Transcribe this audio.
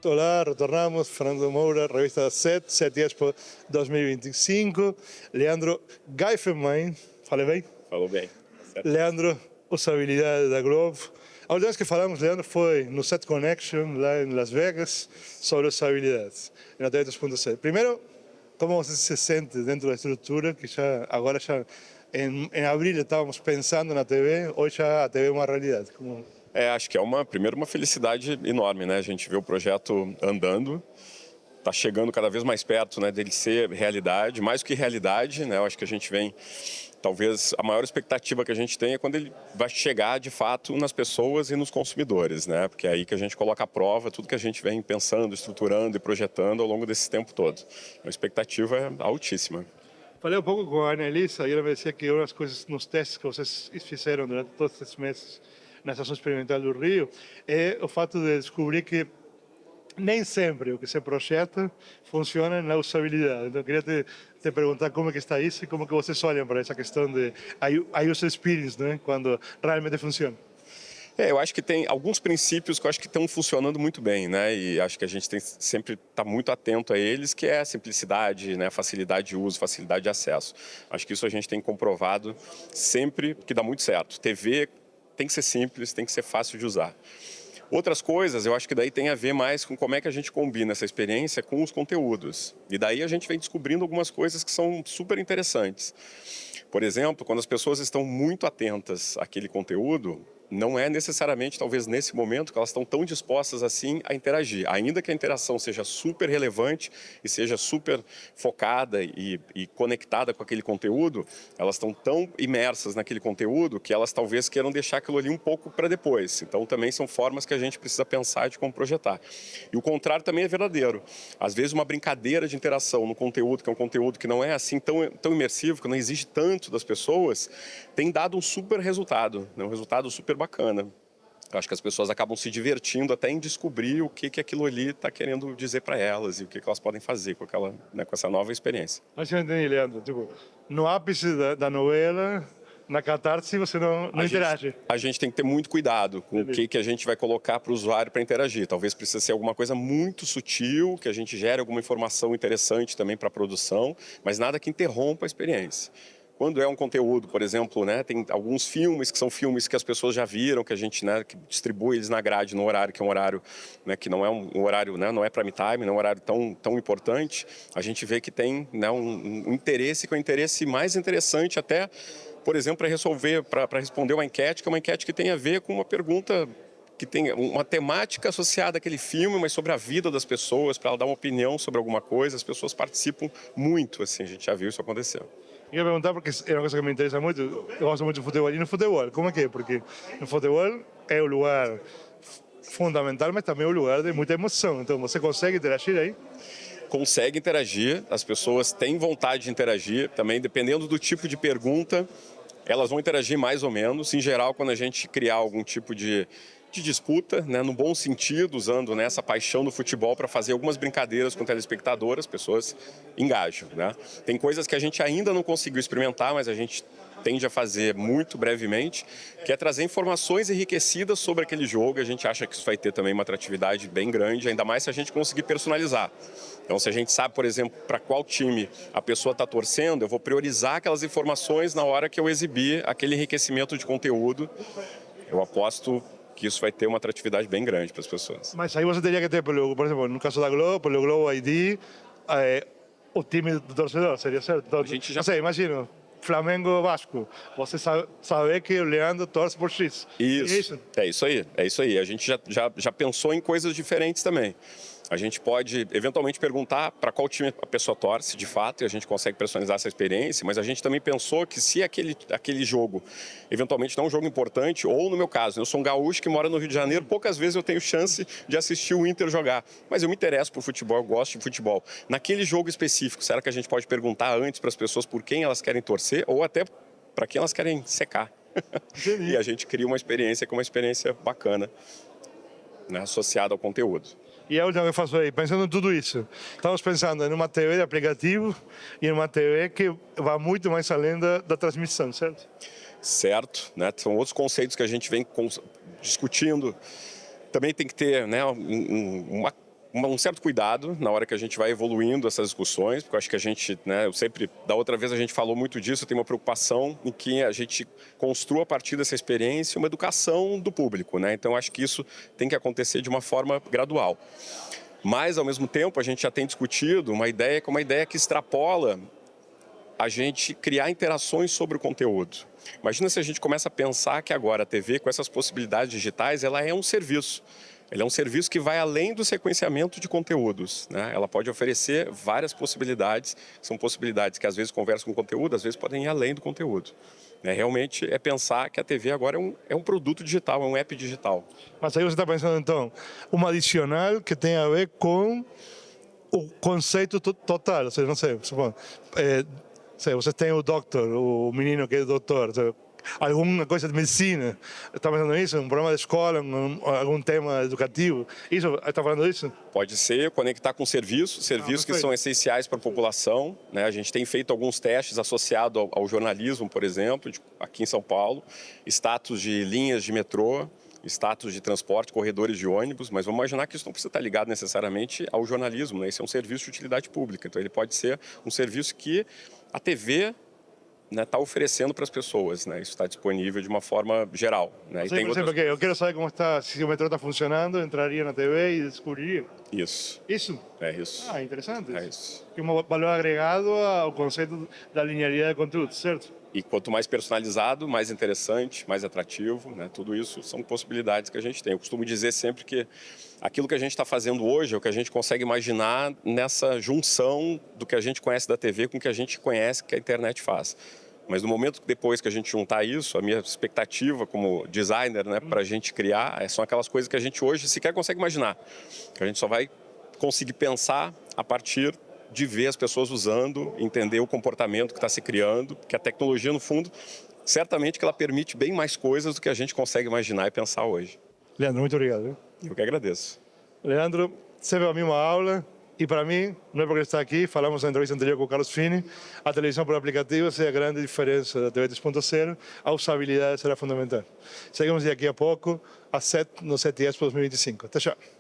Olá, retornamos. Fernando Moura, revista 7 Expo 2025. Leandro Geifenmain, falei bem? Falou bem. Certo. Leandro, usabilidade da Globo. A última vez que falamos, Leandro, foi no Set Connection, lá em Las Vegas, sobre usabilidade, na TV 3.7. Primeiro, como você se sente dentro da estrutura, que agora em abril estávamos pensando na TV, hoje já a TV é uma realidade. Acho que primeiro uma felicidade enorme, né? A gente vê o projeto andando, está chegando cada vez mais perto, né, dele ser realidade, mais do que realidade, né? Eu acho que a gente vem, talvez a maior expectativa que a gente tem é quando ele vai chegar de fato nas pessoas e nos consumidores, né? Porque é aí que a gente coloca à prova tudo que a gente vem pensando, estruturando e projetando ao longo desse tempo todo. A expectativa é altíssima. Falei um pouco com a Annelisa e ela me dizia que uma das coisas nos testes que vocês fizeram durante todos esses meses na Estação Experimental do Rio é o fato de descobrir que nem sempre o que se projeta funciona na usabilidade. Então, queria te perguntar como é que está isso e como que vocês olham para essa questão de a user experience, né? Quando realmente funciona. Eu acho que tem alguns princípios que eu acho que estão funcionando muito bem, né? E acho que a gente tem sempre tá muito atento a eles, que é a simplicidade, né? Facilidade de uso, facilidade de acesso. Acho que isso a gente tem comprovado sempre que dá muito certo. TV tem que ser simples, tem que ser fácil de usar. Outras coisas, eu acho que daí tem a ver mais com como é que a gente combina essa experiência com os conteúdos. E daí a gente vem descobrindo algumas coisas que são super interessantes. Por exemplo, quando as pessoas estão muito atentas àquele conteúdo, não é necessariamente, talvez nesse momento, que elas estão tão dispostas assim a interagir. Ainda que a interação seja super relevante e seja super focada e conectada com aquele conteúdo, elas estão tão imersas naquele conteúdo que elas talvez queiram deixar aquilo ali um pouco para depois. Então também são formas que a gente precisa pensar de como projetar. E o contrário também é verdadeiro. Às vezes uma brincadeira de interação no conteúdo, que é um conteúdo que não é assim tão imersivo, que não exige tanto das pessoas, tem dado um super resultado, né? Um resultado super bacana. Eu acho que as pessoas acabam se divertindo até em descobrir o que aquilo ali está querendo dizer para elas e o que elas podem fazer com né, com essa nova experiência. Acho que eu entendi, Leandro. Tipo, no ápice da novela, na catarse, você não interage. A gente tem que ter muito cuidado com Entendi. o que a gente vai colocar para o usuário para interagir. Talvez precise ser alguma coisa muito sutil, que a gente gere alguma informação interessante também para a produção, mas nada que interrompa a experiência. Quando é um conteúdo, por exemplo, né, tem alguns filmes que são filmes que as pessoas já viram, que a gente, né, que distribui eles na grade no horário que é um horário, né, que não é um horário, né, não é prime time, não é um horário tão importante. A gente vê que tem, né, um interesse que é um interesse mais interessante até, por exemplo, para responder uma enquete, que é uma enquete que tem a ver com uma pergunta que tem uma temática associada àquele filme, mas sobre a vida das pessoas, para ela dar uma opinião sobre alguma coisa. As pessoas participam muito, assim, a gente já viu isso acontecer. Eu ia perguntar porque é uma coisa que me interessa muito. Eu gosto muito de futebol. E no futebol, como é que é? Porque no futebol é o lugar fundamental, mas também é o lugar de muita emoção. Então, você consegue interagir aí? Consegue interagir, as pessoas têm vontade de interagir, também dependendo do tipo de pergunta, elas vão interagir mais ou menos. Em geral, quando a gente criar algum tipo de disputa, né, no bom sentido, usando, né, essa paixão do futebol para fazer algumas brincadeiras com o telespectador, as pessoas engajam, né? Tem coisas que a gente ainda não conseguiu experimentar, mas a gente tende a fazer muito brevemente, que é trazer informações enriquecidas sobre aquele jogo. A gente acha que isso vai ter também uma atratividade bem grande, ainda mais se a gente conseguir personalizar. Então, se a gente sabe, por exemplo, para qual time a pessoa está torcendo, eu vou priorizar aquelas informações na hora que eu exibir aquele enriquecimento de conteúdo. Eu aposto que isso vai ter uma atratividade bem grande para as pessoas. Mas aí você teria que ter, por exemplo, no caso da Globo, pelo Globo ID, o time do torcedor, seria certo? Então, A gente já... Não sei, imagino, Flamengo Vasco. Você sabe que o Leandro torce por X. Isso. É isso aí, é isso aí. A gente já pensou em coisas diferentes também. A gente pode, eventualmente, perguntar para qual time a pessoa torce, de fato, e a gente consegue personalizar essa experiência, mas a gente também pensou que se aquele jogo, eventualmente, não é um jogo importante, ou no meu caso, eu sou um gaúcho que mora no Rio de Janeiro, poucas vezes eu tenho chance de assistir o Inter jogar, mas eu me interesso por futebol, eu gosto de futebol. Naquele jogo específico, será que a gente pode perguntar antes para as pessoas por quem elas querem torcer, ou até para quem elas querem secar? E a gente cria uma experiência que é uma experiência bacana, né, associada ao conteúdo. E a última que eu faço aí, pensando em tudo isso, estamos pensando em uma TV de aplicativo e em uma TV que vai muito mais além da transmissão, certo? Certo, né? São outros conceitos que a gente vem discutindo. Também tem que ter, né, uma um certo cuidado na hora que a gente vai evoluindo essas discussões, porque eu acho que a gente, né, da outra vez a gente falou muito disso, eu tenho uma preocupação em que a gente construa a partir dessa experiência uma educação do público, né? Então, acho que isso tem que acontecer de uma forma gradual. Mas, ao mesmo tempo, a gente já tem discutido uma ideia que extrapola a gente criar interações sobre o conteúdo. Imagina se a gente começa a pensar que agora a TV, com essas possibilidades digitais, ela é um serviço. Ele é um serviço que vai além do sequenciamento de conteúdos, né? Ela pode oferecer várias possibilidades, são possibilidades que às vezes conversam com o conteúdo, às vezes podem ir além do conteúdo. Realmente é pensar que a TV agora é um produto digital, é um app digital. Mas aí você está pensando, então, uma adicional que tem a ver com o conceito total. Ou seja, não sei, suponho, você tem o doctor, o menino que é doutor, alguma coisa de medicina. Está pensando nisso? Um programa de escola, algum tema educativo? Isso, está falando disso? Pode ser, conectar com serviços que são essenciais para a população, né? A gente tem feito alguns testes associados ao jornalismo, por exemplo, aqui em São Paulo, status de linhas de metrô, status de transporte, corredores de ônibus, mas vamos imaginar que isso não precisa estar ligado necessariamente ao jornalismo, né? Esse é um serviço de utilidade pública, então ele pode ser um serviço que a TV está oferecendo para as pessoas, né? Isso está disponível de uma forma geral, né? Sim, por exemplo, eu quero saber como está, se o metrô está funcionando, entraria na TV e descobriria. Isso. Isso? É isso. Ah, interessante. É isso. Que um valor agregado ao conceito da linearidade de conteúdo, certo? E quanto mais personalizado, mais interessante, mais atrativo, né? Tudo isso são possibilidades que a gente tem. Eu costumo dizer sempre que aquilo que a gente está fazendo hoje é o que a gente consegue imaginar nessa junção do que a gente conhece da TV com o que a gente conhece que a internet faz. Mas no momento depois que a gente juntar isso, a minha expectativa como designer, né, para a gente criar, são aquelas coisas que a gente hoje sequer consegue imaginar. Que a gente só vai conseguir pensar a partir de ver as pessoas usando, entender o comportamento que está se criando, porque a tecnologia, no fundo, certamente que ela permite bem mais coisas do que a gente consegue imaginar e pensar hoje. Leandro, muito obrigado. Viu? Eu que agradeço. Leandro, sempre a mesma aula. E para mim, não é porque está aqui, falamos na entrevista anterior com o Carlos Fini, a televisão por aplicativo é a grande diferença da TV 3.0, a usabilidade será fundamental. Seguimos daqui a pouco, às 7 no 7 Expo 2025. Até já.